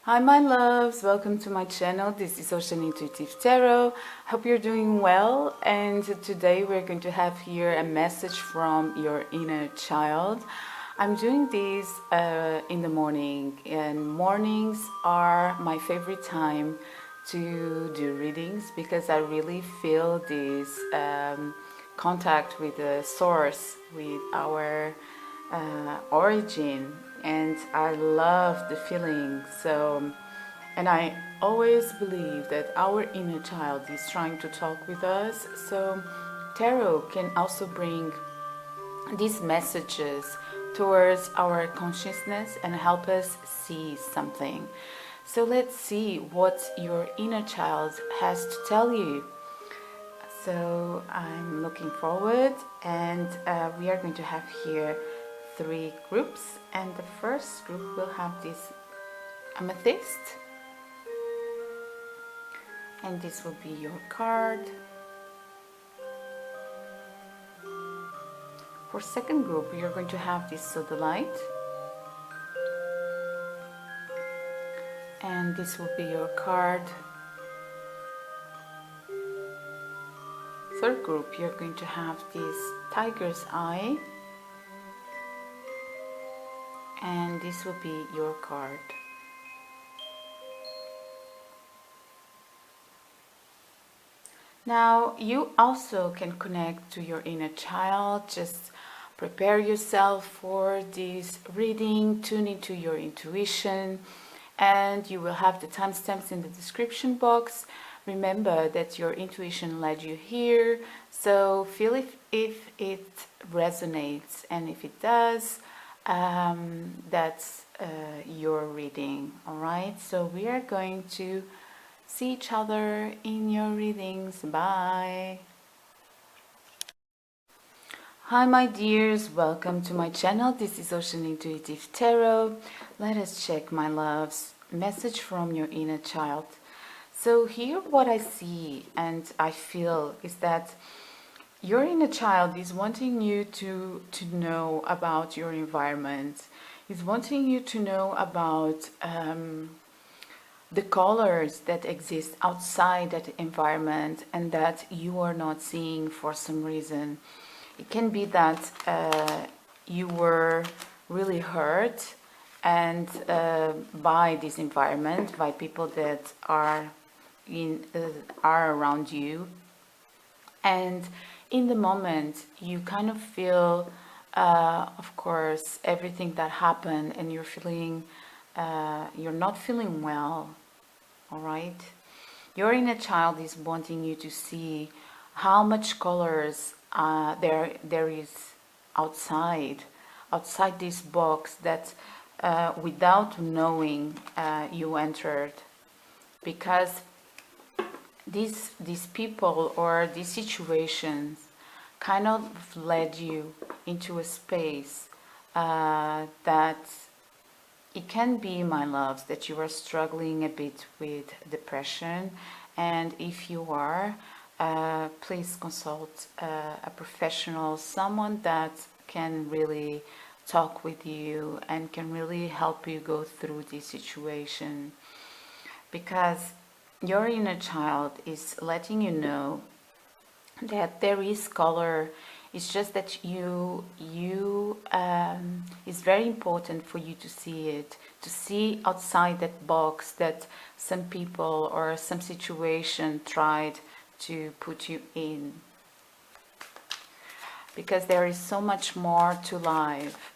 Hi my loves, welcome to my channel. This is Ocean Intuitive Tarot. Hope you're doing well, and today we're going to have here a message from your inner child. I'm doing this in the morning, and mornings are my favorite time to do readings because I really feel this contact with the source, with our origin, and I love the feeling. And I always believe that our inner child is trying to talk with us, so tarot can also bring these messages towards our consciousness and help us see something. So let's see what your inner child has to tell you. So I'm looking forward, and we are going to have here 3 groups, and the first group will have this amethyst, and this will be your card. For second group, you're going to have this sodalite, and this will be your card. Third group, you're going to have this tiger's eye, and this will be your card. Now you also can connect to your inner child. Just prepare yourself for this reading, tune into your intuition, and you will have the timestamps in the description box. Remember that your intuition led you here, so feel if it resonates, and if it does, that's your reading. All right, so we are going to see each other in your readings. Bye. Hi my dears, welcome to my channel. This is Ocean Intuitive Tarot. Let us check, my loves, message from your inner child. So here what I see and I feel is that your inner child is wanting you to know about your environment. Is wanting you to know about the colors that exist outside that environment and that you are not seeing for some reason. It can be that you were really hurt and by this environment, by people that are around you, and in the moment you kind of feel of course everything that happened, and you're feeling you're not feeling well. All right, your inner child is wanting you to see how much colors there is outside this box that without knowing you entered, because these people or these situations kind of led you into a space that it can be, my loves, that you are struggling a bit with depression, and if you are, please consult a professional, someone that can really talk with you and can really help you go through this situation, because your inner child is letting you know that there is color. It's just that it's very important for you to see it, to see outside that box that some people or some situation tried to put you in, because there is so much more to life.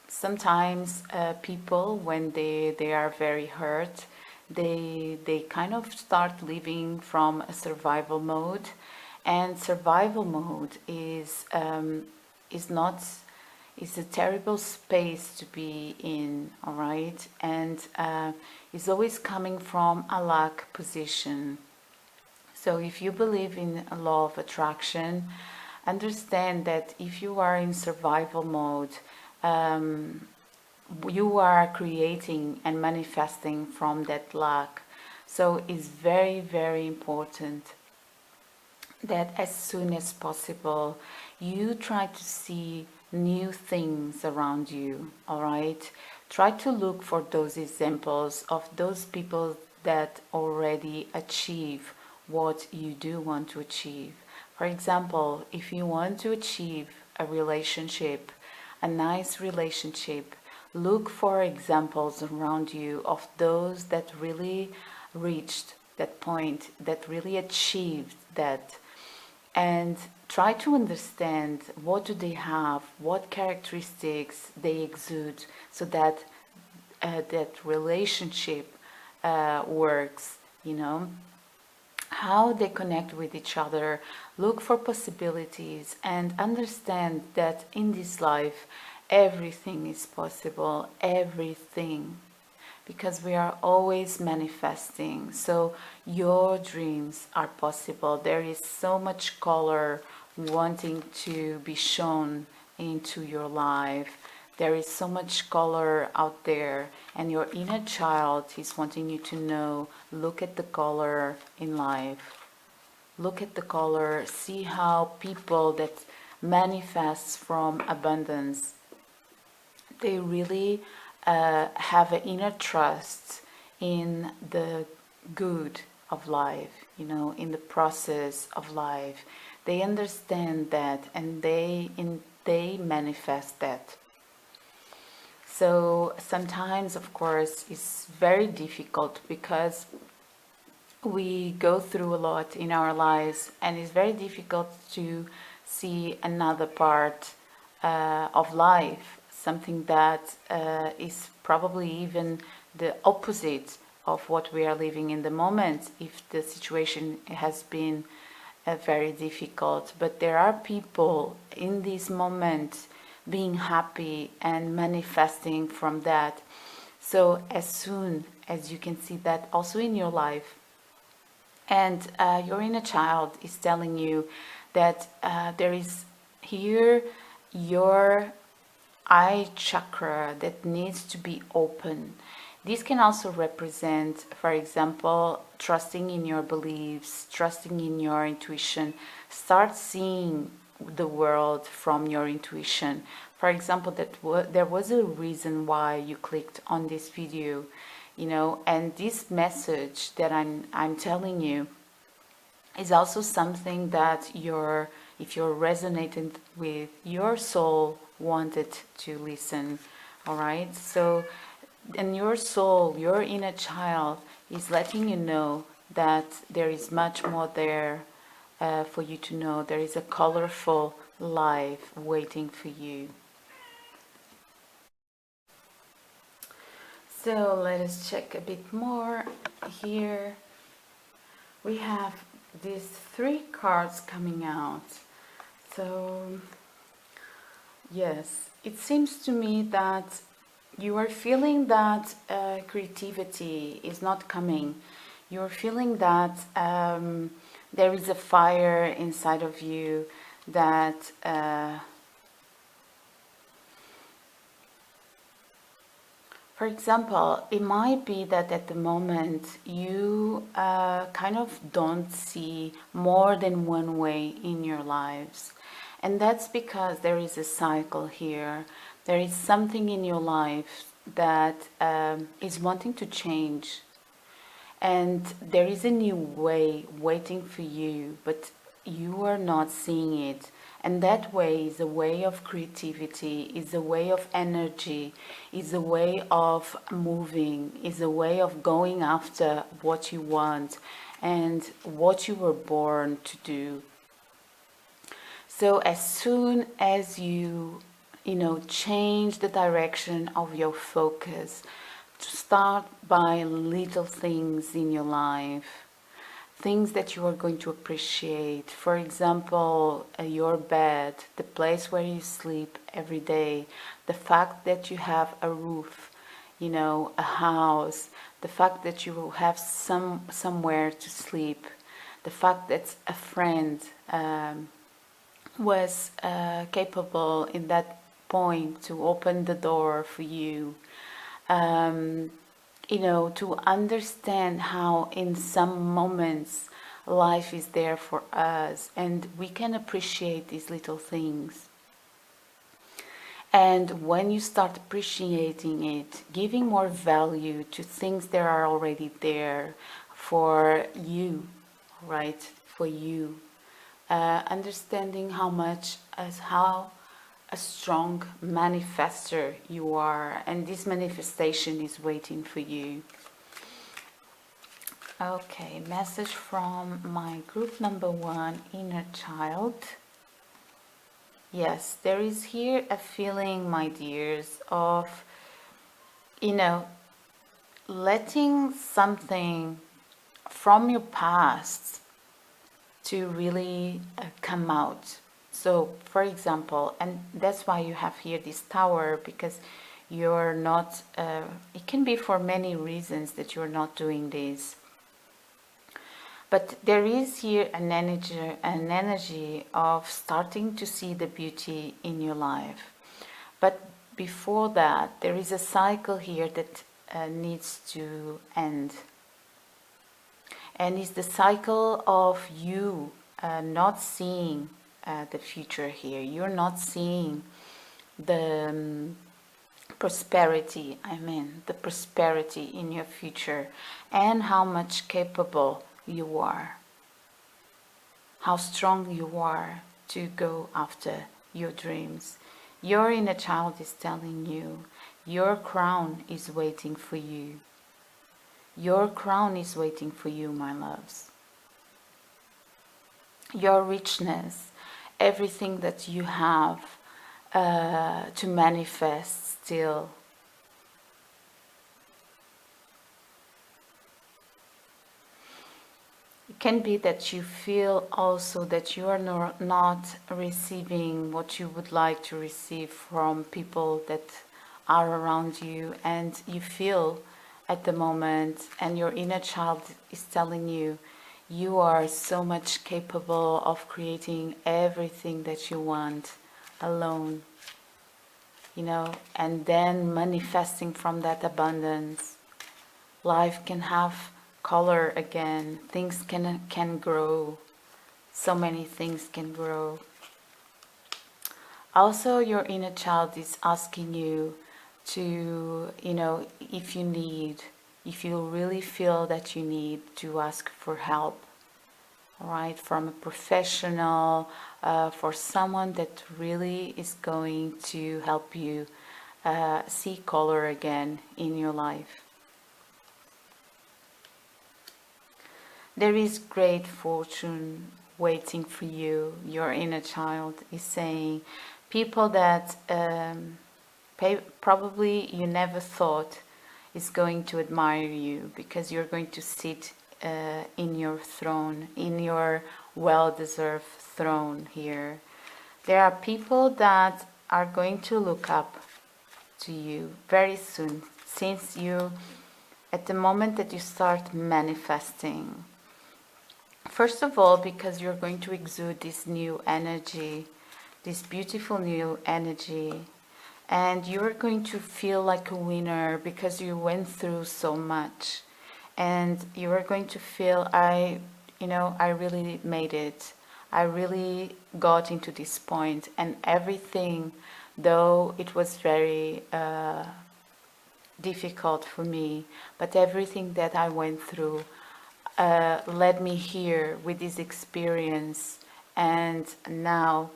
Sometimes people, when they are very hurt, they kind of start living from a survival mode, and survival mode is a terrible space to be in. All right, and it's always coming from a lack position. So if you believe in a law of attraction, understand that if you are in survival mode, you are creating and manifesting from that lack. So it's very, very important that as soon as possible you try to see new things around you. All right, try to look for those examples of those people that already achieve what you do want to achieve. For example, if you want to achieve a relationship, a nice relationship, look for examples around you of those that really reached that point, that really achieved that, and try to understand what do they have, what characteristics they exude, so that that relationship works, you know, how they connect with each other. Look for possibilities and understand that in this life everything is possible, everything, because we are always manifesting. So your dreams are possible. There is so much color wanting to be shown into your life. There is so much color out there, and your inner child is wanting you to know, look at the color in life. Look at the color, see how people that manifest from abundance, they really have an inner trust in the good of life, you know, in the process of life. They understand that, and they manifest that. So sometimes, of course, it's very difficult because we go through a lot in our lives, and it's very difficult to see another part of life, something that is probably even the opposite of what we are living in the moment, if the situation has been very difficult. But there are people in this moment being happy and manifesting from that. So as soon as you can see that also in your life, and your inner child is telling you that there is here your eye chakra that needs to be open. This can also represent, for example, trusting in your beliefs, trusting in your intuition. Start seeing the world from your intuition. For example, there was a reason why you clicked on this video, you know, and this message that I'm telling you is also something that if you're resonating with, your soul wanted to listen. All right, so, and your soul, your inner child, is letting you know that there is much more there for you to know. There is a colorful life waiting for you. So let us check a bit more here. We have these 3 cards coming out. So yes, it seems to me that you are feeling that creativity is not coming. You're feeling that there is a fire inside of you that for example, it might be that at the moment you kind of don't see more than one way in your lives. And that's because there is a cycle here. There is something in your life that is wanting to change. And there is a new way waiting for you, but you are not seeing it. And that way is a way of creativity, is a way of energy, is a way of moving, is a way of going after what you want and what you were born to do. So as soon as you change the direction of your focus, to start by little things in your life, things that you are going to appreciate. For example, your bed, the place where you sleep every day, the fact that you have a roof, a house, the fact that you will have somewhere to sleep, the fact that a friend was capable in that point to open the door for you. To understand how in some moments life is there for us and we can appreciate these little things. And when you start appreciating it, giving more value to things that are already there for you, right? For you. Understanding how a strong manifester you are, and this manifestation is waiting for you. Okay, message from my group number 1, inner child. Yes, there is here a feeling, my dears, of, letting something from your past to really come out. So, for example, and that's why you have here this tower, because you're not, it can be for many reasons that you're not doing this. But there is here an energy of starting to see the beauty in your life. But before that, there is a cycle here that needs to end. And it's the cycle of you not seeing the future here. You're not seeing the prosperity, the prosperity in your future, and how much capable you are, how strong you are to go after your dreams. Your inner child is telling you your crown is waiting for you. Your crown is waiting for you, my loves. Your richness, everything that you have to manifest still. It can be that you feel also that you are not receiving what you would like to receive from people that are around you, and you feel at the moment, and your inner child is telling you, you are so much capable of creating everything that you want alone, and then manifesting from that abundance. Life can have color again, things can grow, so many things can grow. Also, your inner child is asking you to, if you really feel that you need to ask for help, right, from a professional, for someone that really is going to help you see color again in your life. There is great fortune waiting for you. Your inner child is saying, people that probably you never thought is going to admire you, because you're going to sit in your throne, in your well-deserved throne here. There are people that are going to look up to you very soon, since you, at the moment that you start manifesting. First of all, because you're going to exude this new energy, this beautiful new energy, and you're going to feel like a winner because you went through so much, and you are going to feel, I really made it. I really got into this point, and everything, though it was very difficult for me, but everything that I went through led me here with this experience, and now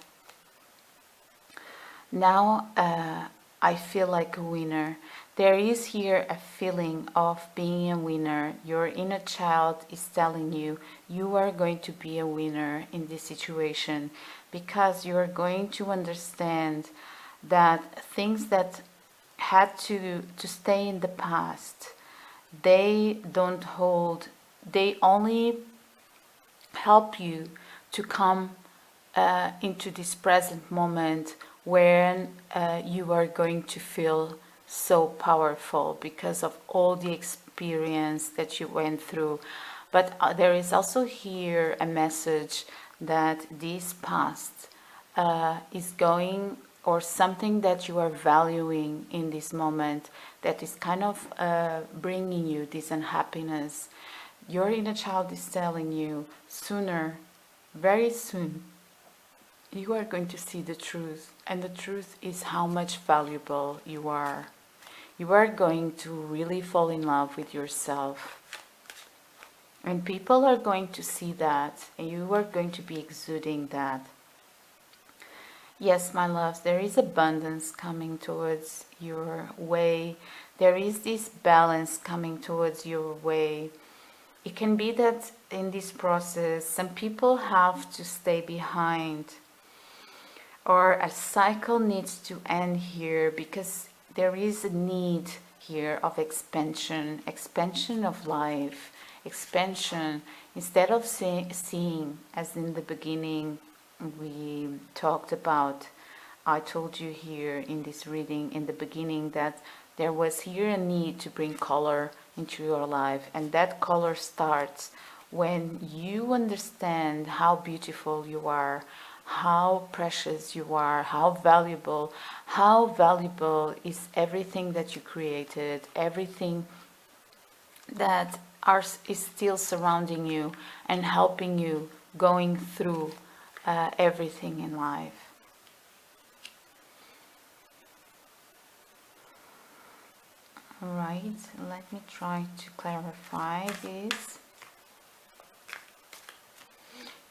I feel like a winner. There is here a feeling of being a winner. Your inner child is telling you, you are going to be a winner in this situation, because you are going to understand that things that had to stay in the past, they don't hold. They only help you to come into this present moment when you are going to feel so powerful because of all the experience that you went through. But there is also here a message that this past is going, or something that you are valuing in this moment, that is kind of bringing you this unhappiness. Your inner child is telling you, sooner, very soon, you are going to see the truth, and the truth is how much valuable you are. You are going to really fall in love with yourself. And people are going to see that, and you are going to be exuding that. Yes, my loves, there is abundance coming towards your way. There is this balance coming towards your way. It can be that in this process, some people have to stay behind, or a cycle needs to end here, because there is a need here of expansion of life, expansion. Instead of seeing, as in the beginning we talked about, I told you here in this reading in the beginning that there was here a need to bring color into your life, and that color starts when you understand how beautiful you are, how precious you are, how valuable is everything that you created, everything that is still surrounding you and helping you going through everything in life. Alright, let me try to clarify this.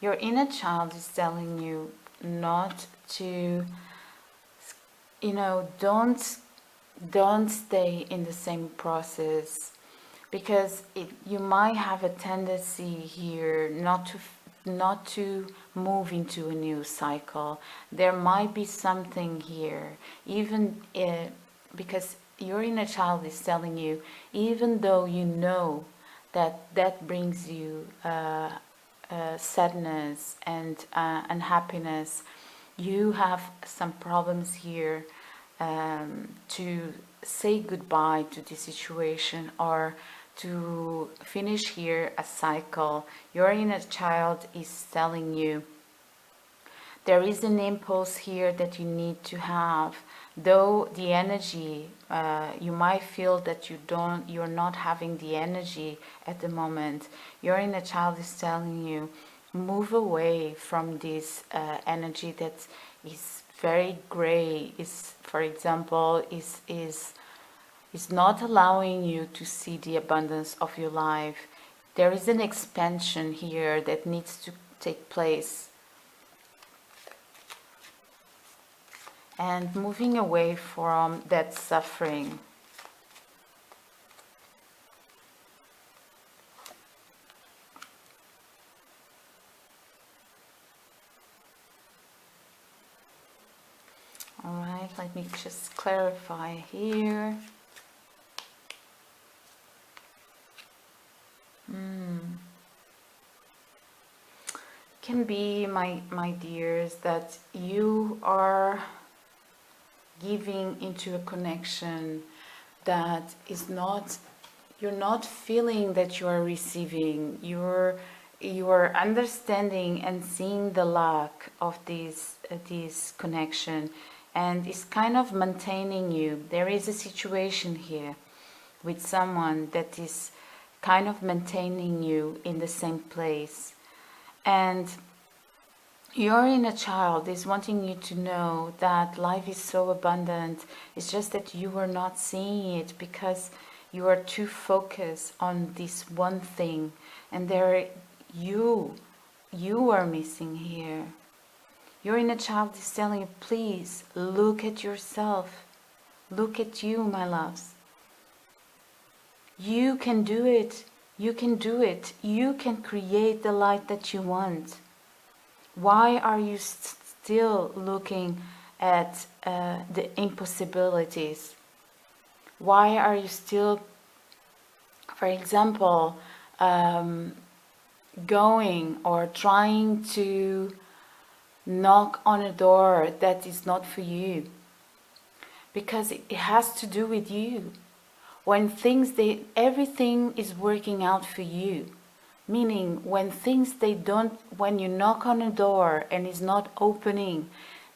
Your inner child is telling you not to, don't stay in the same process, because you might have a tendency here not to move into a new cycle. There might be something here, even because your inner child is telling you, even though you know that brings you sadness and unhappiness, you have some problems here to say goodbye to this situation, or to finish here a cycle. Your inner child is telling you there is an impulse here that you need to have, though the energy, you might feel that you're not having the energy at the moment. Your inner child is telling you, move away from this energy that is very gray, is, for example, is not allowing you to see the abundance of your life. There is an expansion here that needs to take place. And moving away from that suffering. Alright, let me just clarify here. Can be, my dears, that you are giving into a connection that is not, you're not feeling that you are receiving. You are understanding and seeing the lack of this connection, and it's kind of maintaining you. There is a situation here with someone that is kind of maintaining you in the same place, and your inner child is wanting you to know that life is so abundant. It's just that you are not seeing it because you are too focused on this one thing, and you are missing here. Your inner child is telling you, please look at yourself. Look at you, my loves. You can do it. You can do it. You can create the light that you want. Why are you still looking at the impossibilities? Why are you still, for example, going or trying to knock on a door that is not for you? Because it has to do with you. When everything is working out for you. Meaning, when when you knock on a door and it's not opening,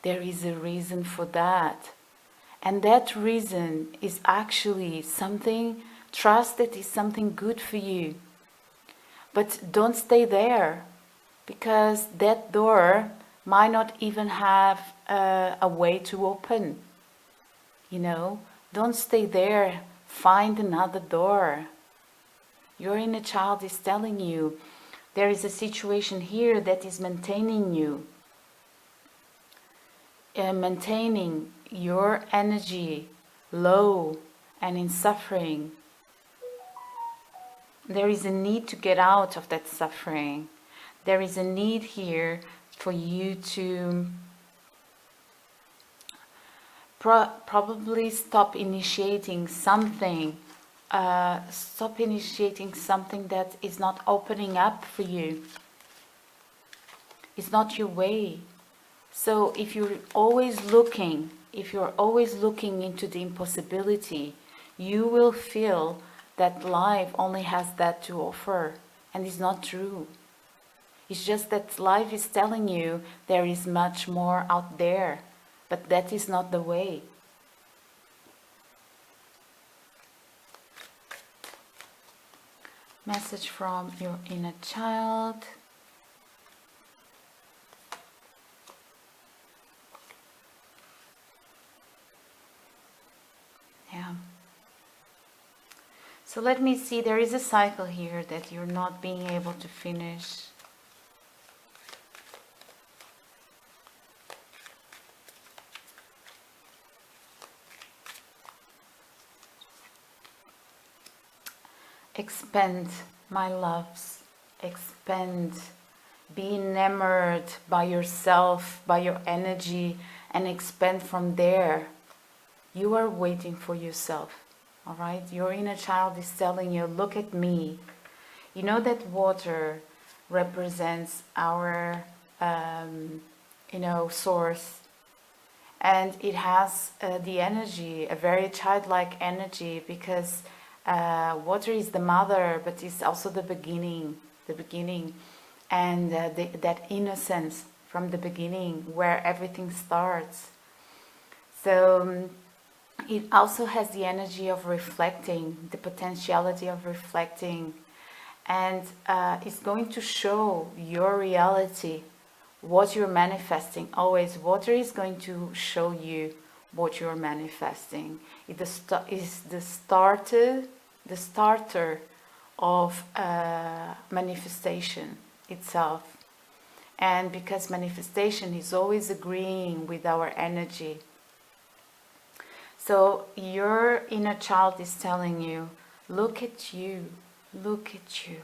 there is a reason for that. And that reason is actually something, trust that is something good for you. But don't stay there, because that door might not even have a way to open. You know, don't stay there, find another door. Your inner child is telling you there is a situation here that is maintaining you, maintaining your energy low and in suffering. There is a need to get out of that suffering. There is a need here for you to probably stop initiating something. Stop initiating something that is not opening up for you. It's not your way. So if you're always looking into the impossibility, you will feel that life only has that to offer, and it's not true. It's just that life is telling you there is much more out there, but that is not the way. Message from your inner child. Yeah. So let me see, there is a cycle here that you're not being able to finish. Expand, my loves, expand. Be enamored by yourself, by your energy, and expand from there. You are waiting for yourself, all right? Your inner child is telling you, look at me. You know that water represents our, source. And it has the energy, a very childlike energy, because water is the mother, but it's also the beginning, and that innocence from the beginning where everything starts. So it also has the energy of reflecting, the potentiality of reflecting, and it's going to show your reality, what you're manifesting. Always water is going to show you what you're manifesting. It is the starter of manifestation itself. And because manifestation is always agreeing with our energy, so your inner child is telling you, look at you, look at you.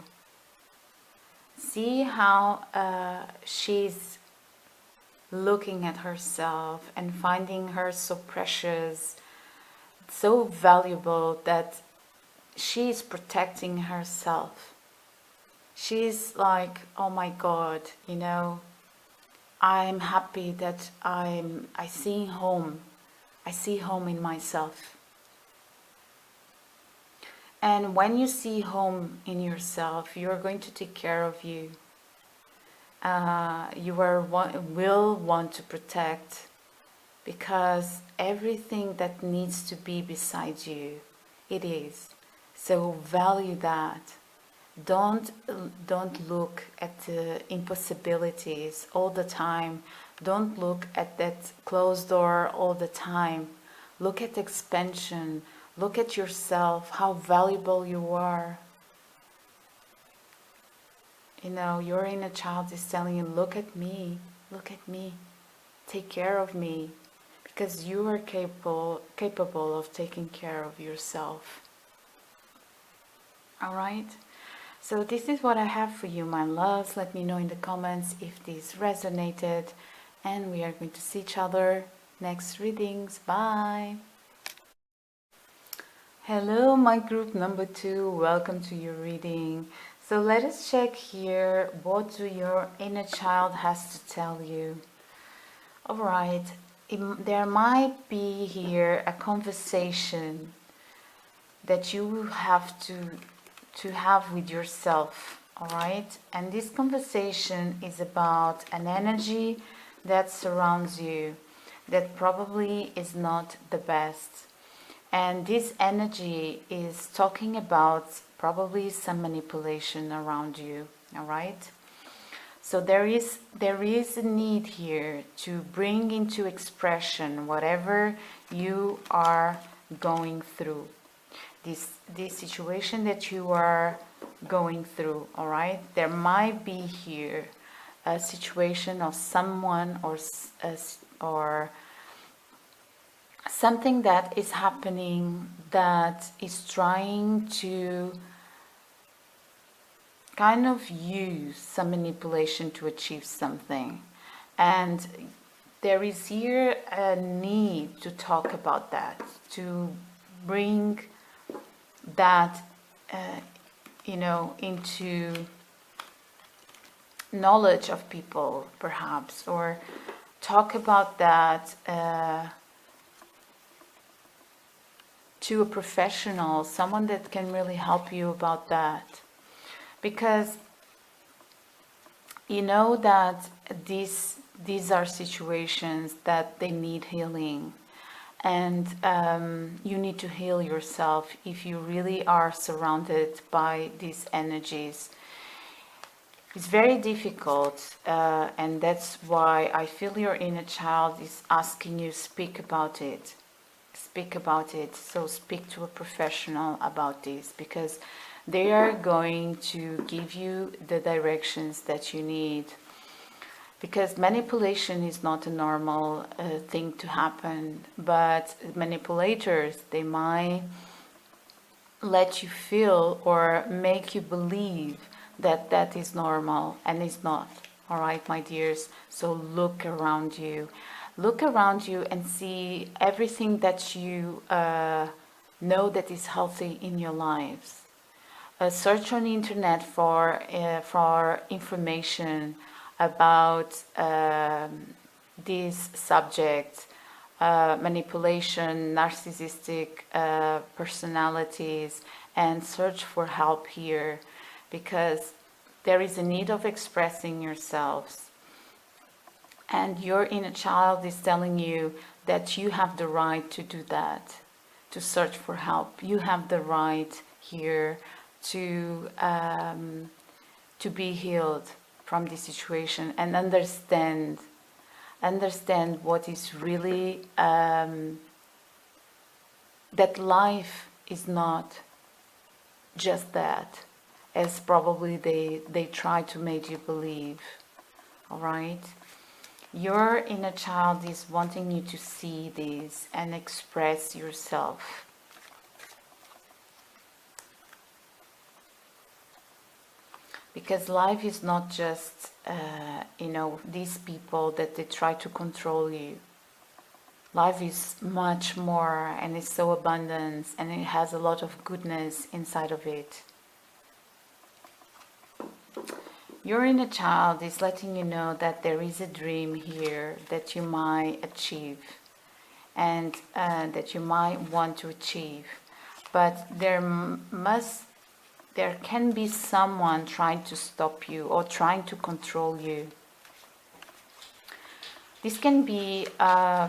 See how she's looking at herself and finding her so precious, so valuable, that she's protecting herself. She's like, oh my God, you know, I'm happy that I see home. I see home in myself. And when you see home in yourself, you're going to take care of you. You will want to protect, because everything that needs to be beside you, it is. So value that. Don't look at the impossibilities all the time. Don't look at that closed door all the time. Look at expansion. Look at yourself, how valuable you are. You know, your inner child is telling you, look at me, take care of me, because you are capable of taking care of yourself. All right? So this is what I have for you, my loves. Let me know in the comments if this resonated, and we are going to see each other next readings. Bye. Hello, my group number 2. Welcome to your reading. So let us check here, what do your inner child has to tell you? All right, there might be here a conversation that you have to have with yourself, all right? And this conversation is about an energy that surrounds you that probably is not the best. And this energy is talking about probably some manipulation around you, all right? So there is a need here to bring into expression whatever you are going through, this situation that you are going through. All right, there might be here a situation of someone or something that is happening that is trying to kind of use some manipulation to achieve something, and there is here a need to talk about that, to bring that into knowledge of people, perhaps, or talk about that to a professional, someone that can really help you about that. Because you know that these are situations that they need healing, and you need to heal yourself if you really are surrounded by these energies. It's very difficult, and that's why I feel your inner child is asking you, speak about it. Speak about it. So speak to a professional about this, because they are going to give you the directions that you need. Because manipulation is not a normal thing to happen, but manipulators, they might let you feel or make you believe that that is normal, and it's not. All right, my dears. So look around you and see everything that you know that is healthy in your lives. Search on the internet for information about these subjects, manipulation, narcissistic personalities, and search for help here, because there is a need of expressing yourselves. And your inner child is telling you that you have the right to do that, to search for help. You have the right here to be healed from this situation, and understand what is really that life is not just that, as probably they try to make you believe. All right, your inner child is wanting you to see this and express yourself. Because life is not just, these people that they try to control you. Life is much more, and it's so abundant, and it has a lot of goodness inside of it. Your inner child is letting you know that there is a dream here that you might achieve, and that you might want to achieve. But there can be someone trying to stop you or trying to control you. This can be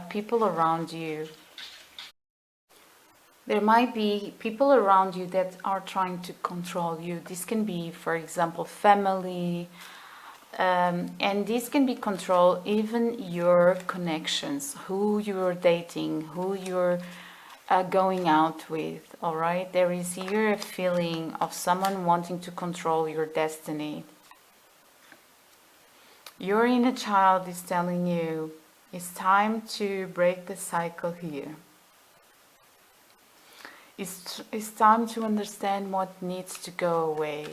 people around you. There might be people around you that are trying to control you. This can be, for example, family. And this can be control even your connections, who you're dating, who you're going out with. All right, there is here a feeling of someone wanting to control your destiny. Your inner child is telling you it's time to break the cycle here. It's time to understand what needs to go away.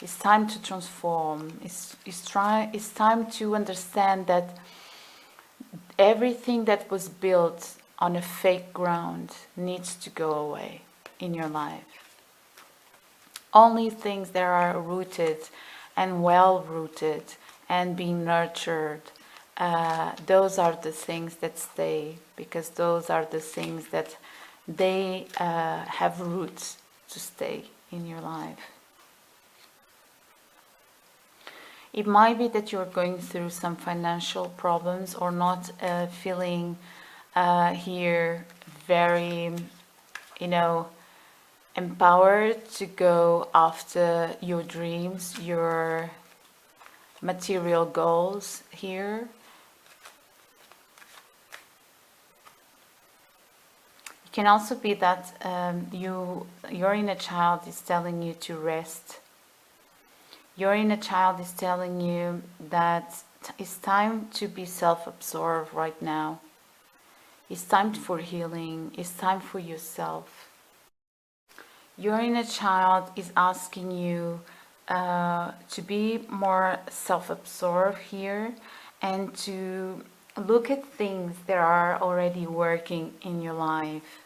It's time to transform. It's time to understand that everything that was built on a fake ground needs to go away in your life. Only things that are rooted and well rooted and being nurtured, those are the things that stay, because those are the things that they have roots to stay in your life. It might be that you're going through some financial problems, or not feeling here very, empowered to go after your dreams, your material goals here. It can also be that your inner child is telling you to rest. Your inner child is telling you that it's time to be self-absorbed right now. It's time for healing. It's time for yourself. Your inner child is asking you to be more self-absorbed here and to look at things that are already working in your life.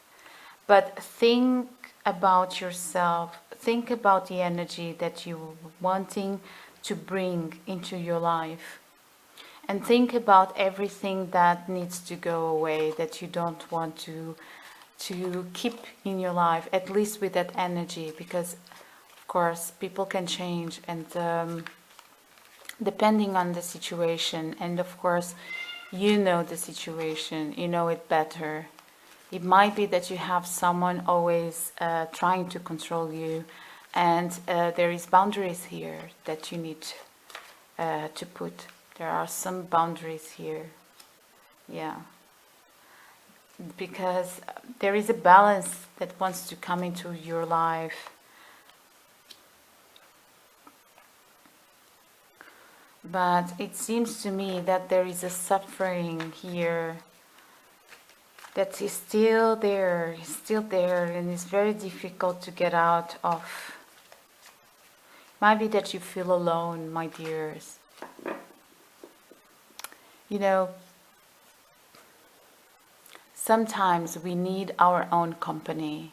But think about yourself. Think about the energy that you're wanting to bring into your life. And think about everything that needs to go away, that you don't want to keep in your life, at least with that energy, because of course people can change, and depending on the situation, and of course you know the situation, you know it better. It might be that you have someone always trying to control you, and there is boundaries here that you need to put. There are some boundaries here, yeah, because there is a balance that wants to come into your life. But it seems to me that there is a suffering here that is still there, and it's very difficult to get out of. Might be that you feel alone, my dears. You know, sometimes we need our own company,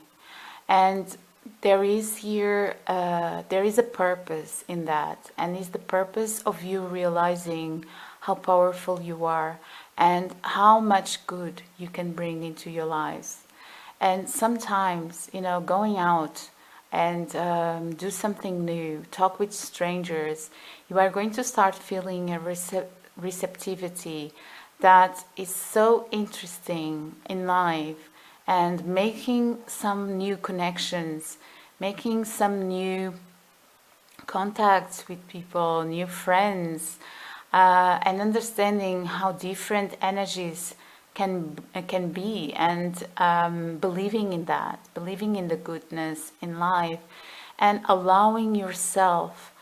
and there is here, there is a purpose in that, and it's the purpose of you realizing how powerful you are and how much good you can bring into your lives. And sometimes, you know, going out and do something new, talk with strangers, you are going to start feeling a receptivity that is so interesting in life, and making some new connections, making some new contacts with people, new friends, and understanding how different energies can be, and believing in that, believing in the goodness in life, and allowing yourself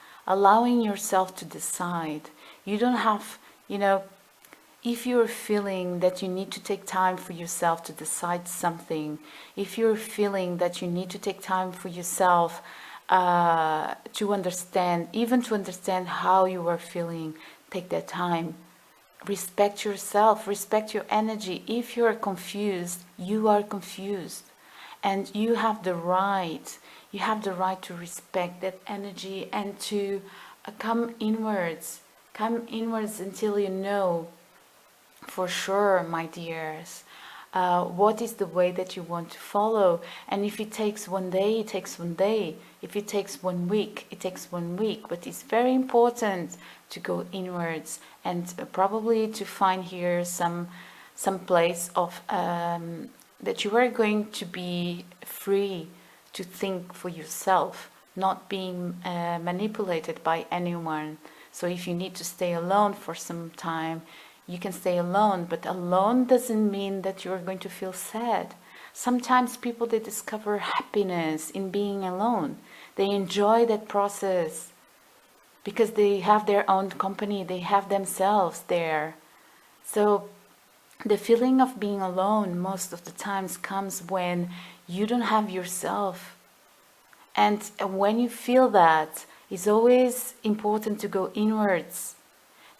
to decide. You don't have, you know, if you're feeling that you need to take time for yourself to decide something, if you're feeling that you need to take time for yourself to understand, even to understand how you are feeling, take that time. Respect yourself, respect your energy. If you are confused, you are confused. And you have the right to respect that energy and to come inwards until you know for sure, my dears, what is the way that you want to follow. And if it takes one day, it takes one day. If it takes 1 week, it takes 1 week. But it's very important to go inwards, and probably to find here some place of that you are going to be free to think for yourself, not being manipulated by anyone. So if you need to stay alone for some time, you can stay alone, but alone doesn't mean that you're going to feel sad. Sometimes people, they discover happiness in being alone. They enjoy that process because they have their own company, they have themselves there. So the feeling of being alone most of the times comes when you don't have yourself. And when you feel that, it's always important to go inwards,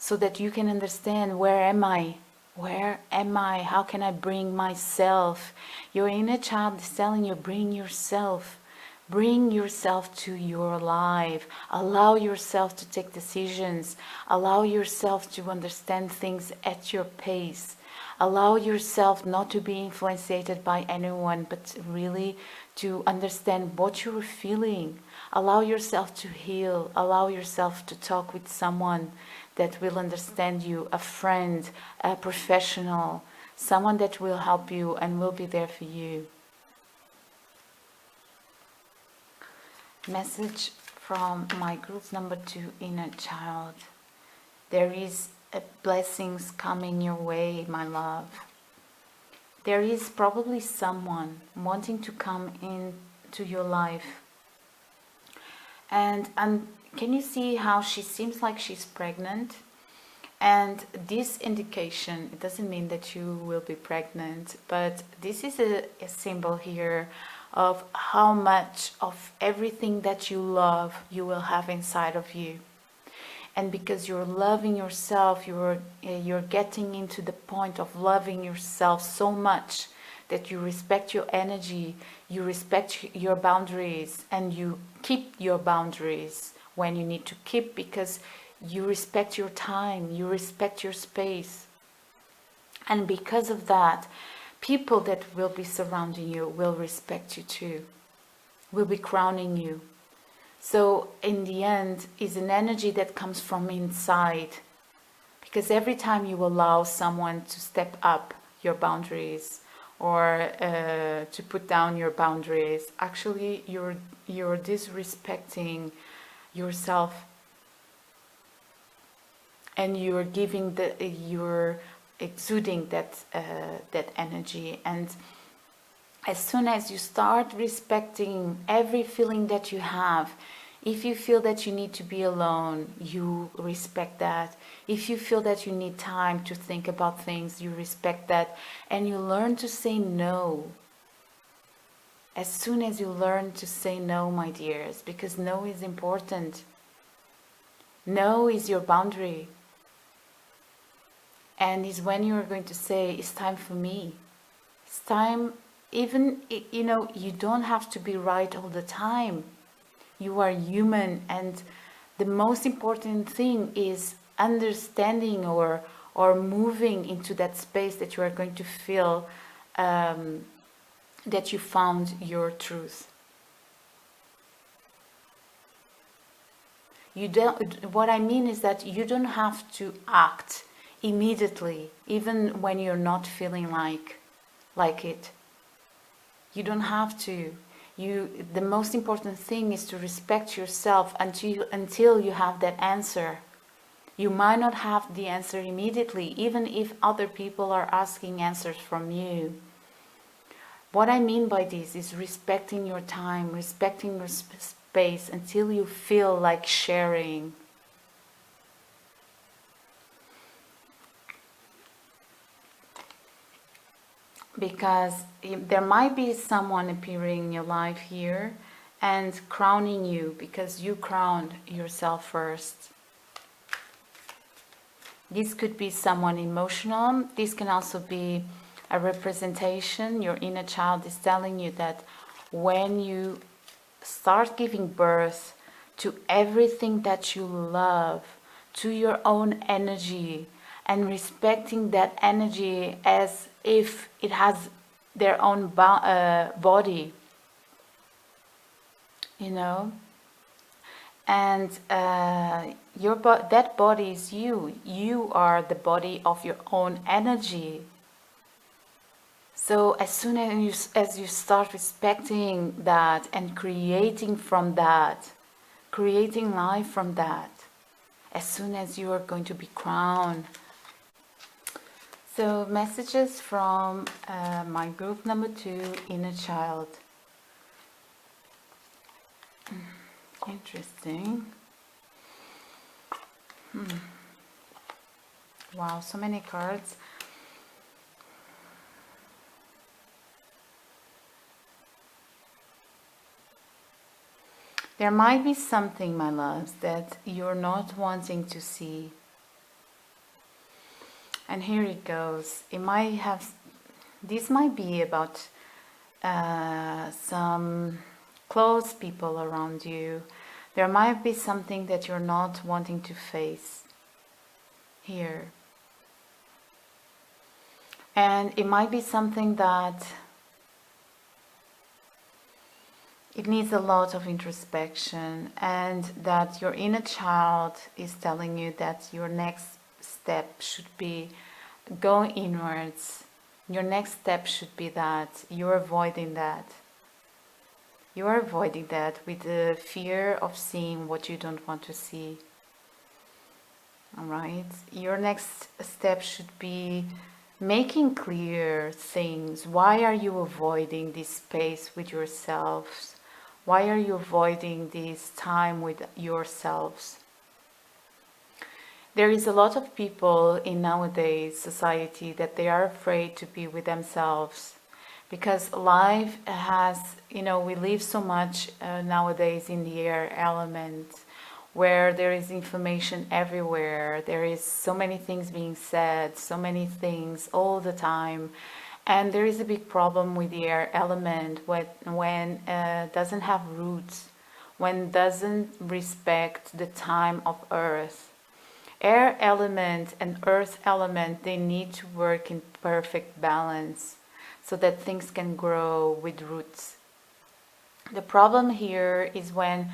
so that you can understand, where am I? Where am I? How can I bring myself? Your inner child is telling you, bring yourself. Bring yourself to your life. Allow yourself to take decisions. Allow yourself to understand things at your pace. Allow yourself not to be influenced by anyone, but really to understand what you're feeling. Allow yourself to heal. Allow yourself to talk with someone that will understand you, a friend, a professional, someone that will help you and will be there for you. Message from my group number 2, inner child. There is blessings coming your way, my love. There is probably someone wanting to come into your life. And can you see how she seems like she's pregnant? And this indication, it doesn't mean that you will be pregnant, but this is a symbol here of how much of everything that you love you will have inside of you. And because you're loving yourself, you're getting into the point of loving yourself so much that you respect your energy, you respect your boundaries, and you keep your boundaries when you need to keep, because you respect your time, you respect your space. And because of that, people that will be surrounding you will respect you too, will be crowning you. So in the end, is an energy that comes from inside. Because every time you allow someone to step up your boundaries or to put down your boundaries, actually you're disrespecting yourself. And you're giving you're exuding that energy. And as soon as you start respecting every feeling that you have, if you feel that you need to be alone, you respect that. If you feel that you need time to think about things, you respect that. And you learn to say no. As soon as you learn to say no, my dears, because no is important. No is your boundary. And is when you're going to say, it's time for me. It's time, even, you know, you don't have to be right all the time. You are human, and the most important thing is understanding or moving into that space that you are going to feel that you found your truth. You don't, what I mean is that you don't have to act immediately, even when you're not feeling like it. You don't have to. The most important thing is to respect yourself until you have that answer. You might not have the answer immediately, even if other people are asking answers from you. What I mean by this is respecting your time, respecting your space until you feel like sharing. Because there might be someone appearing in your life here and crowning you because you crowned yourself first. This could be someone emotional. This can also be a representation. Your inner child is telling you that when you start giving birth to everything that you love, to your own energy, and respecting that energy as if it has their own body, you know, and that body is you. You are the body of your own energy. So as soon as you start respecting that and creating from that, creating life from that, as soon as you are going to be crowned. So messages from my group number 2, Inner Child. Interesting. Wow, so many cards. There might be something, my loves, that you're not wanting to see. And here it goes. It might have, this might be about some close people around you. There might be something that you're not wanting to face here. And it might be something that it needs a lot of introspection, and that your inner child is telling you that your next step should be go inwards. Your next step should be that you're avoiding that. You are avoiding that with the fear of seeing what you don't want to see. All right, your next step should be making clear things. Why are you avoiding this space with yourselves? Why are you avoiding this time with yourselves? There is a lot of people in nowadays society that they are afraid to be with themselves, because life has, we live so much nowadays in the air element, where there is information everywhere. There is so many things being said, so many things all the time. And there is a big problem with the air element when doesn't have roots, when doesn't respect the time of earth. Air element and earth element, they need to work in perfect balance so that things can grow with roots. The problem here is when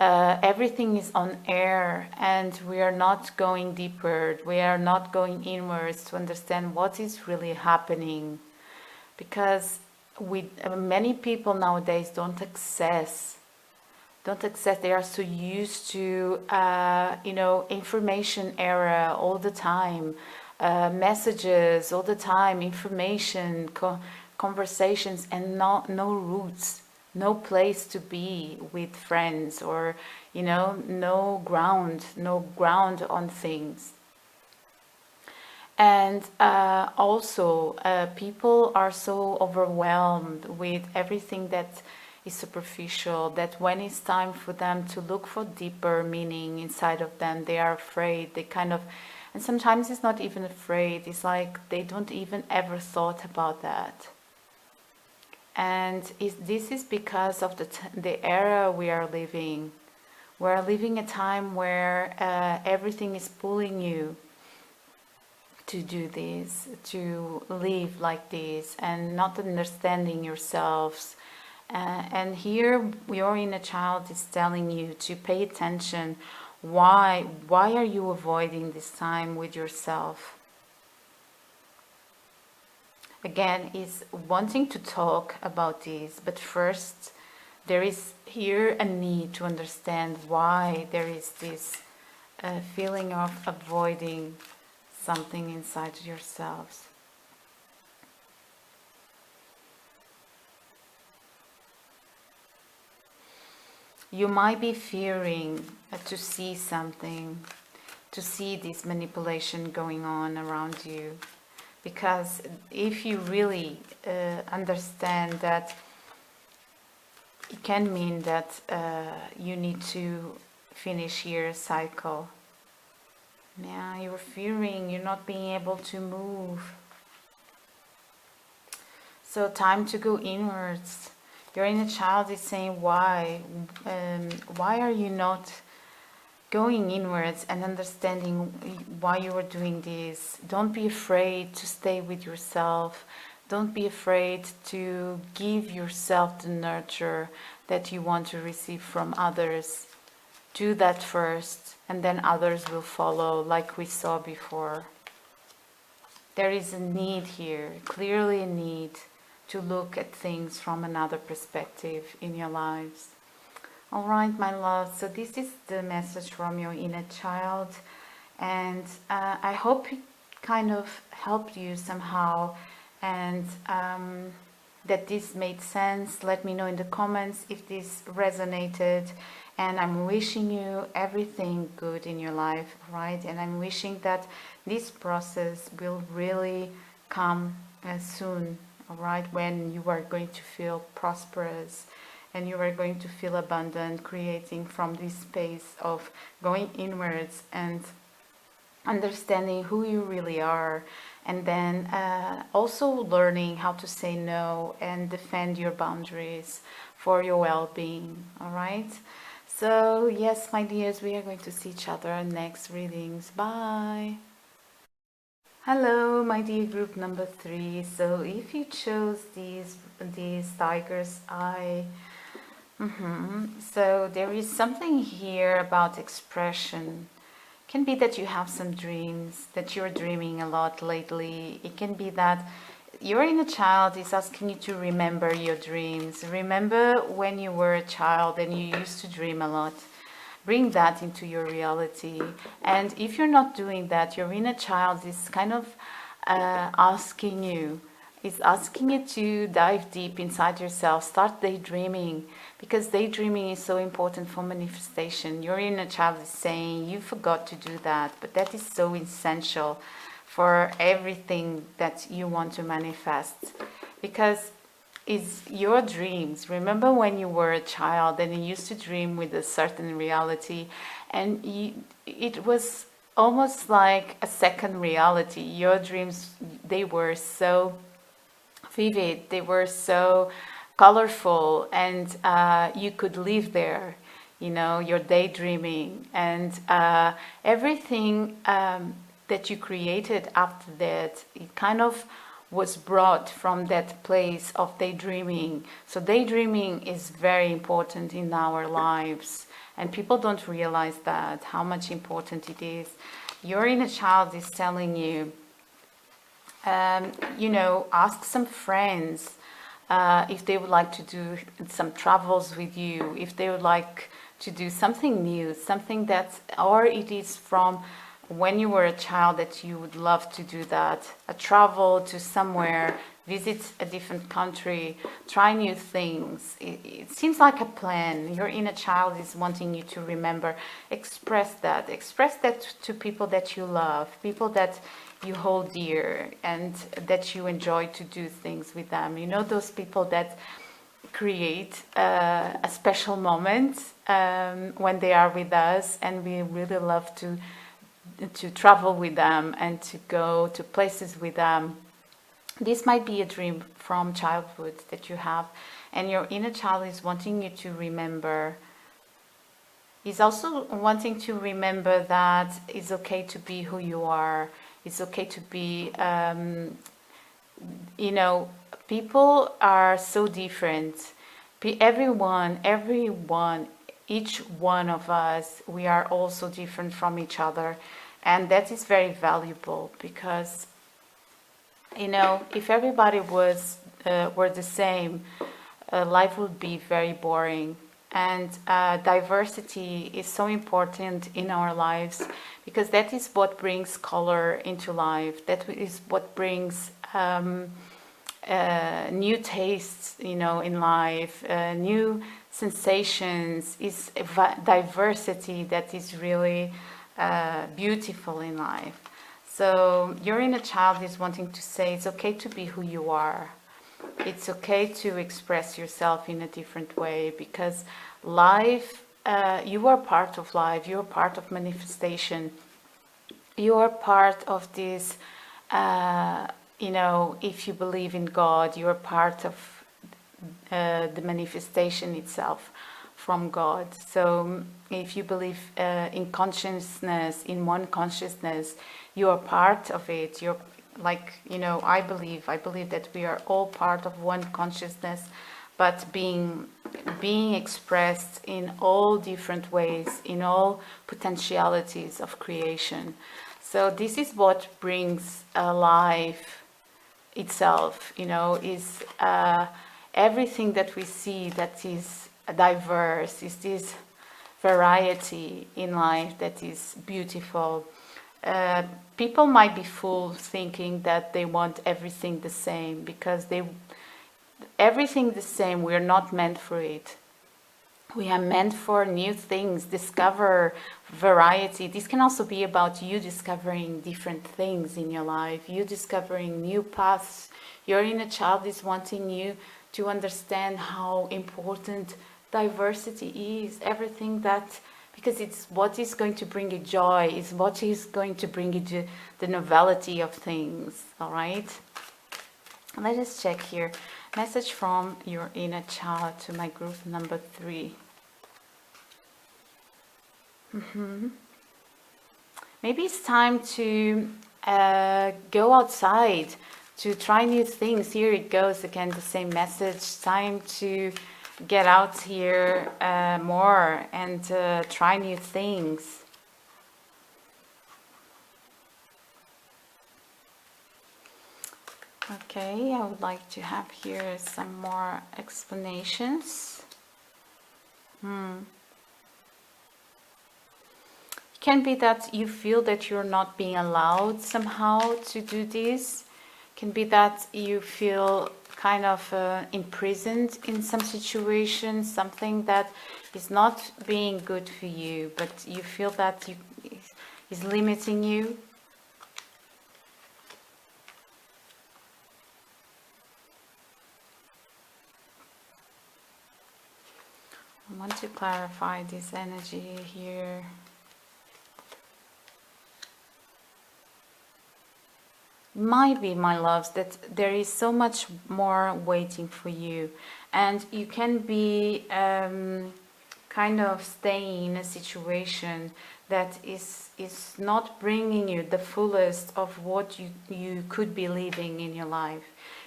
everything is on air and we are not going deeper, we are not going inwards to understand what is really happening, because many people nowadays don't access, they are so used to information era all the time, messages all the time, information, conversations, and no roots, no place to be with friends, or no ground on things. And also people are so overwhelmed with everything that is superficial, that when it's time for them to look for deeper meaning inside of them, they are afraid. They kind of, and sometimes it's not even afraid, it's like they don't even ever thought about that. And this is because of the era we are living. We're living a time where everything is pulling you to do this, to live like this, and not understanding yourselves. And here your inner child is telling you to pay attention. Why are you avoiding this time with yourself? Again, is wanting to talk about this, but first there is here a need to understand why there is this feeling of avoiding something inside yourselves. You might be fearing to see something, to see this manipulation going on around you. Because if you really understand that, it can mean that you need to finish your cycle. Yeah, you're fearing, you're not being able to move. So time to go inwards. Your inner child is saying, why are you not going inwards and understanding why you are doing this? Don't be afraid to stay with yourself. Don't be afraid to give yourself the nurture that you want to receive from others. Do that first, and then others will follow, like we saw before. There is a need here, clearly a need, to look at things from another perspective in your lives. All right, my love, so this is the message from your inner child, and I hope it kind of helped you somehow, and that this made sense. Let me know in the comments if this resonated, and I'm wishing you everything good in your life, right? And I'm wishing that this process will really come soon, all right, when you are going to feel prosperous and you are going to feel abundant, creating from this space of going inwards and understanding who you really are, and then also learning how to say no and defend your boundaries for your well-being. All right, so yes, my dears, we are going to see each other in next readings. Bye. Hello, my dear group number 3. So if you chose these tiger's eye, so there is something here about expression. It can be that you have some dreams, that you're dreaming a lot lately. It can be that your inner child is asking you to remember your dreams. Remember when you were a child and you used to dream a lot. bring that into your reality. And if you're not doing that, your inner child is kind of asking you to dive deep inside yourself, start daydreaming, because daydreaming is so important for manifestation. Your inner child is saying you forgot to do that, but that is so essential for everything that you want to manifest, because it's your dreams. Remember when you were a child and you used to dream with a certain reality, and it was almost like a second reality. Your dreams, they were so vivid, they were so colorful, and you could live there, you know, you're daydreaming, and everything that you created after that, it kind of was brought from that place of daydreaming. So daydreaming is very important in our lives, and people don't realize that, how much important it is. Your inner child is telling you, you know, ask some friends if they would like to do some travels with you, if they would like to do something new, something that, or it is from when you were a child that you would love to do that, a travel to somewhere, visit a different country, try new things. It seems like a plan. Your inner child is wanting you to remember. Express that to people that you love, people that you hold dear, and that you enjoy to do things with them. You know, those people that create a special moment when they are with us, and we really love to travel with them and to go to places with them. This might be a dream from childhood that you have, and your inner child is wanting you to remember. He's also wanting to remember that it's okay to be who you are. It's okay to be, you know, people are so different. Everyone, each one of us, we are also different from each other. And that is very valuable, because, you know, if everybody was were the same, life would be very boring. And diversity is so important in our lives, because that is what brings color into life. That is what brings new tastes, you know, in life, new sensations. Is diversity that is really beautiful in life. So your inner child is wanting to say it's okay to be who you are. It's okay to express yourself in a different way, because life, you are part of life, you're part of manifestation, you are part of this, you know, if you believe in God, you're part of the manifestation itself from God. So if you believe in consciousness, in one consciousness, you are part of it. You're like, you know, I believe that we are all part of one consciousness, but being expressed in all different ways, in all potentialities of creation. So this is what brings life itself, you know, is everything that we see that is diverse, is this variety in life that is beautiful. People might be fooled thinking that they want everything the same, because everything the same, we are not meant for it. We are meant for new things, discover variety. This can also be about you discovering different things in your life, you discovering new paths. Your inner child is wanting you to understand how important diversity is, everything that, because it's what is going to bring you joy, it's what is going to bring you the novelty of things. All right, let us check here. Message from your inner child to my group number 3. Maybe it's time to go outside, to try new things. Here it goes again, the same message. Time to get out here more and try new things. Okay, I would like to have here some more explanations. Can be that you feel that you're not being allowed somehow to do this. Can be that you feel kind of imprisoned in some situation, something that is not being good for you, but you feel that is limiting you. I want to clarify this energy here. Might be, my loves, that there is so much more waiting for you, and you can be kind of staying in a situation that is not bringing you the fullest of what you could be living in your life.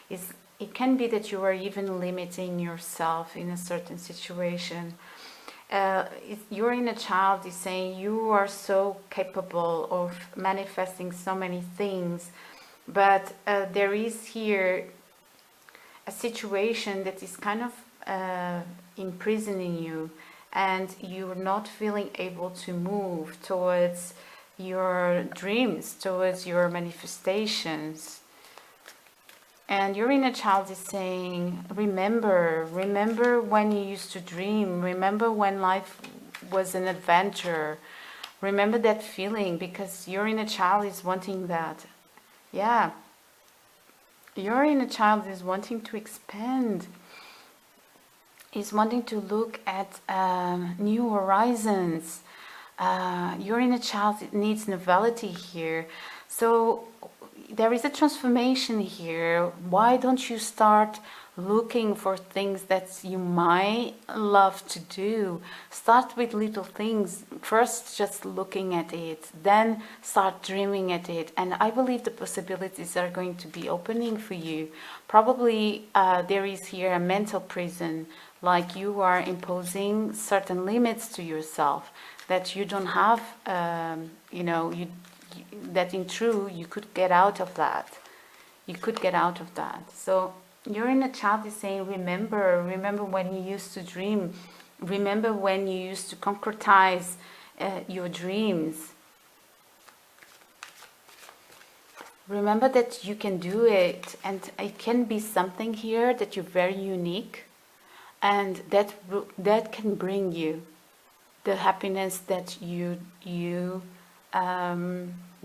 It can be that you are even limiting yourself in a certain situation. Your inner child is saying you are so capable of manifesting so many things, but there is here a situation that is kind of imprisoning you, and you're not feeling able to move towards your dreams, towards your manifestations. And your inner child is saying, remember when you used to dream, remember when life was an adventure, remember that feeling, because your inner child is wanting that. Yeah, your inner child is wanting to expand, is wanting to look at new horizons. Your inner child needs novelty here. So there is a transformation here. Why don't you start looking for things that you might love to do? Start with little things. First just looking at it, then start dreaming at it. And I believe the possibilities are going to be opening for you. Probably there is here a mental prison, like you are imposing certain limits to yourself that you don't have, that in true you could get out of that. You could get out of that. So your inner child is saying, remember when you used to dream. Remember when you used to concretize your dreams. Remember that you can do it, and it can be something here that you're very unique, and that can bring you the happiness that you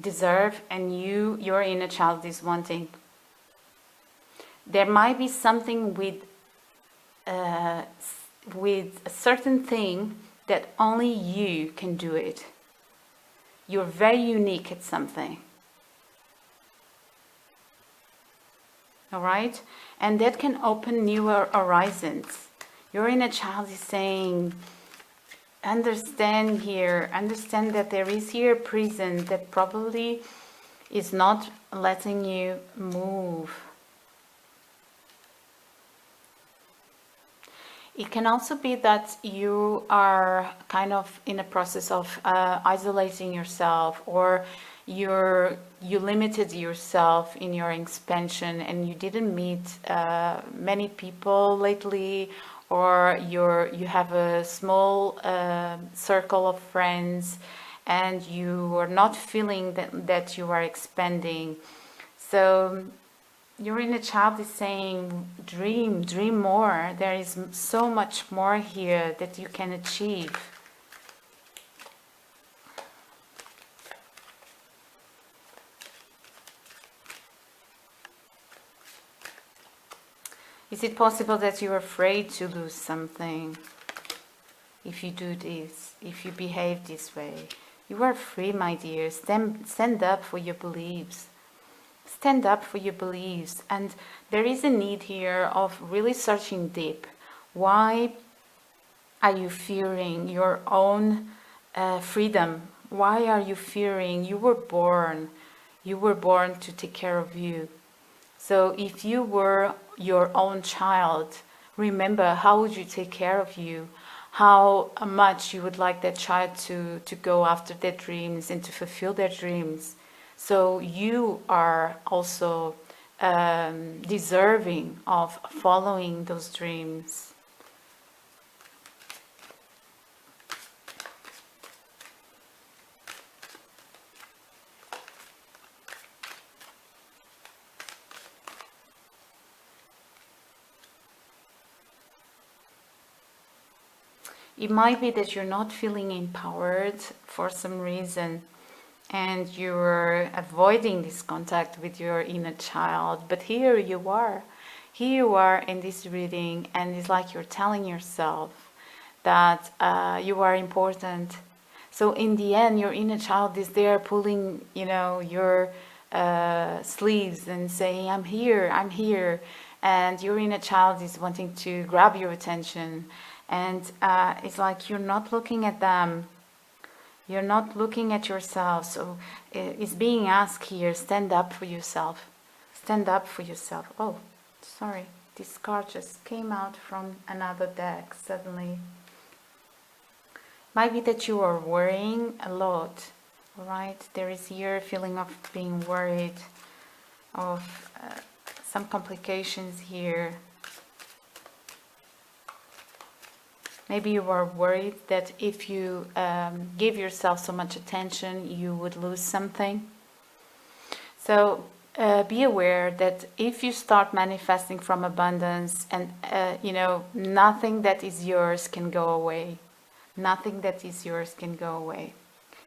deserve, and your inner child is wanting. There might be something with a certain thing that only you can do it. You're very unique at something. All right? And that can open newer horizons. Your inner child is saying, understand that there is here a prison that probably is not letting you move. It can also be that you are kind of in a process of isolating yourself, or you limited yourself in your expansion and you didn't meet many people lately, or you have a small circle of friends and you are not feeling that you are expanding. So your inner child is saying, dream more. There is so much more here that you can achieve. Is it possible that you're afraid to lose something? If you do this, if you behave this way, you are free, my dear. Stand up for your beliefs. Stand up for your beliefs. And there is a need here of really searching deep. Why are you fearing your own freedom? Why are you fearing? You were born to take care of you. So if you were your own child, remember, how would you take care of you? How much you would like that child to go after their dreams and to fulfill their dreams. So you are also deserving of following those dreams. It might be that you're not feeling empowered for some reason, and you're avoiding this contact with your inner child. But here you are. Here you are in this reading, and it's like you're telling yourself that you are important. So in the end, your inner child is there pulling, your sleeves and saying, I'm here, I'm here. And your inner child is wanting to grab your attention. And it's like you're not looking at them. You're not looking at yourself. So it's being asked here, stand up for yourself. Stand up for yourself. Oh, sorry. This card just came out from another deck suddenly. Might be that you are worrying a lot. All right? There is here a feeling of being worried, of some complications here. Maybe you are worried that if you give yourself so much attention, you would lose something. So be aware that if you start manifesting from abundance, and nothing that is yours can go away. Nothing that is yours can go away.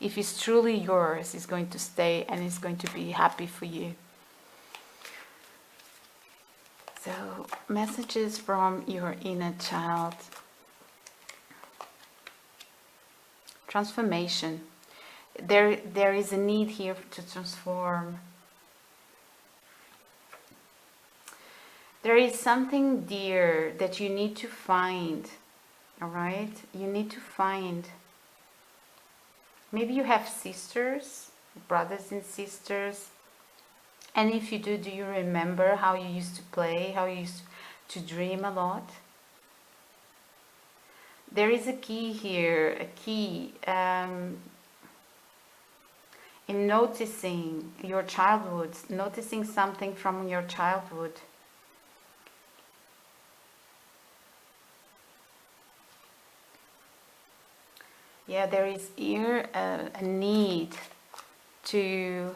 If it's truly yours, it's going to stay and it's going to be happy for you. So, messages from your inner child. Transformation. There is a need here to transform. There is something dear that you need to find. All right? You need to find. Maybe you have sisters, brothers and sisters. And if you do you remember how you used to play, how you used to dream a lot? There is a key here, a key in noticing your childhood, noticing something from your childhood. Yeah, there is here a need to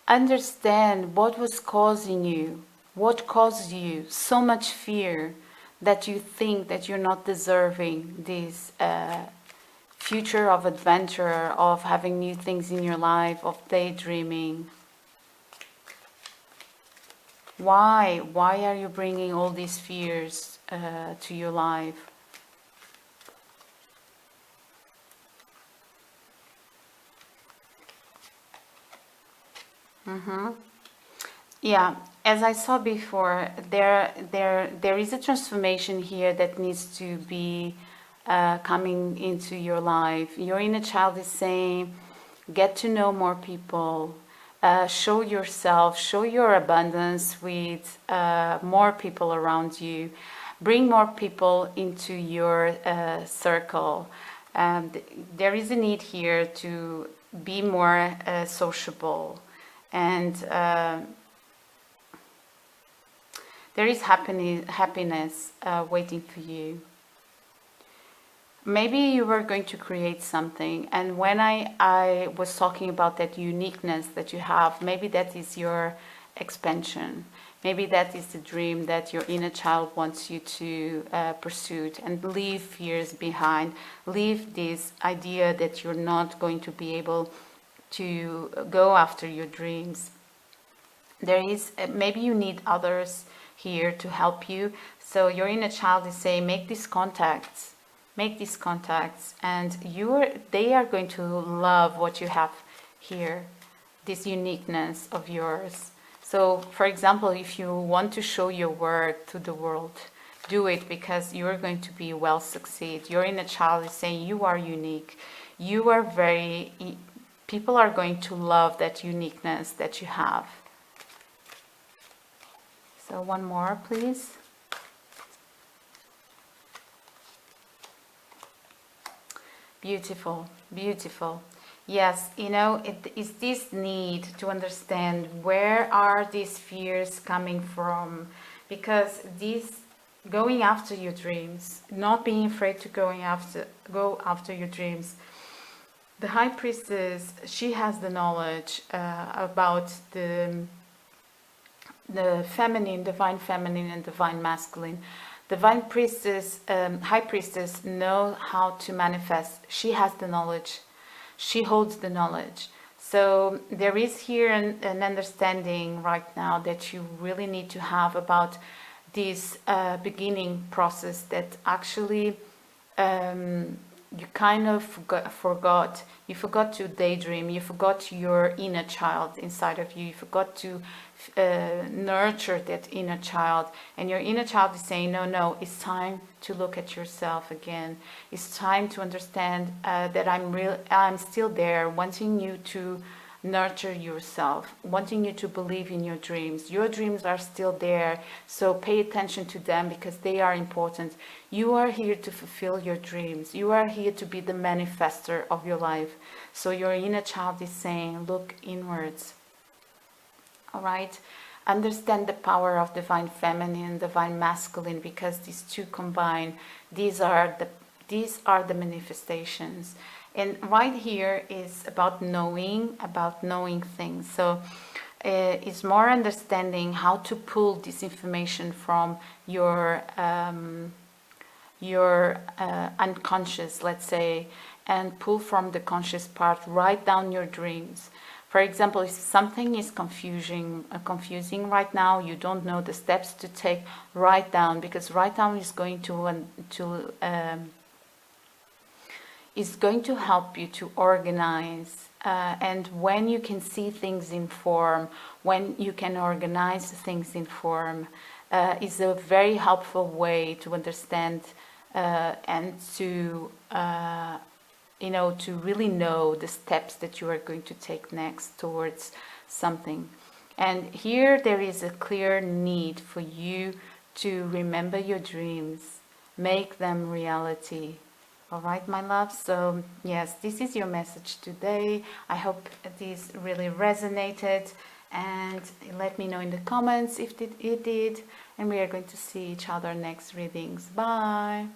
understand what was causing you, what caused you so much fear that you think that you're not deserving this future of adventure, of having new things in your life, of daydreaming. Why are you bringing all these fears to your life? Yeah, as I saw before, there is a transformation here that needs to be coming into your life. Your inner child is saying, get to know more people, show yourself, show your abundance with more people around you, bring more people into your circle. There is a need here to be more sociable. And there is happiness waiting for you. Maybe you were going to create something, and when I was talking about that uniqueness that you have, maybe that is your expansion. Maybe that is the dream that your inner child wants you to pursue, and leave fears behind. Leave this idea that you're not going to be able to go after your dreams. There is maybe you need others here to help you. So your inner child is saying, make these contacts, and they are going to love what you have here, this uniqueness of yours. So for example, if you want to show your work to the world, do it, because you're going to be well succeed. Your inner child is saying you are unique, you are people are going to love that uniqueness that you have. So one more, please. Beautiful, beautiful. Yes, it is this need to understand where are these fears coming from, because these going after your dreams, not being afraid to go after your dreams. The High Priestess, she has the knowledge about the feminine, divine feminine and divine masculine. Divine Priestess, High Priestess know how to manifest. She has the knowledge. She holds the knowledge. So there is here an understanding right now that you really need to have about this beginning process that actually you kind of forgot. You forgot to daydream. You forgot your inner child inside of you. You forgot to nurture that inner child. And your inner child is saying, no, no, it's time to look at yourself again. It's time to understand that I'm still there, wanting you to nurture yourself, wanting you to believe in your dreams. Your dreams are still there, so pay attention to them because they are important. You are here to fulfill your dreams. You are here to be the manifester of your life. So your inner child is saying, look inwards. All right? Understand the power of divine feminine, divine masculine, because these two combine. These are the manifestations. And right here is about knowing things. So it's more understanding how to pull this information from your unconscious, let's say, and pull from the conscious part. Write down your dreams. For example, if something is confusing right now, you don't know the steps to take, write down, because write down is going to help you to organize. And when you can see things in form, when you can organize things in form, is a very helpful way to understand and to to really know the steps that you are going to take next towards something. And here there is a clear need for you to remember your dreams, make them reality. All right, my love. So yes, this is your message today. I hope this really resonated, and let me know in the comments if it did. And we are going to see each other next readings. Bye.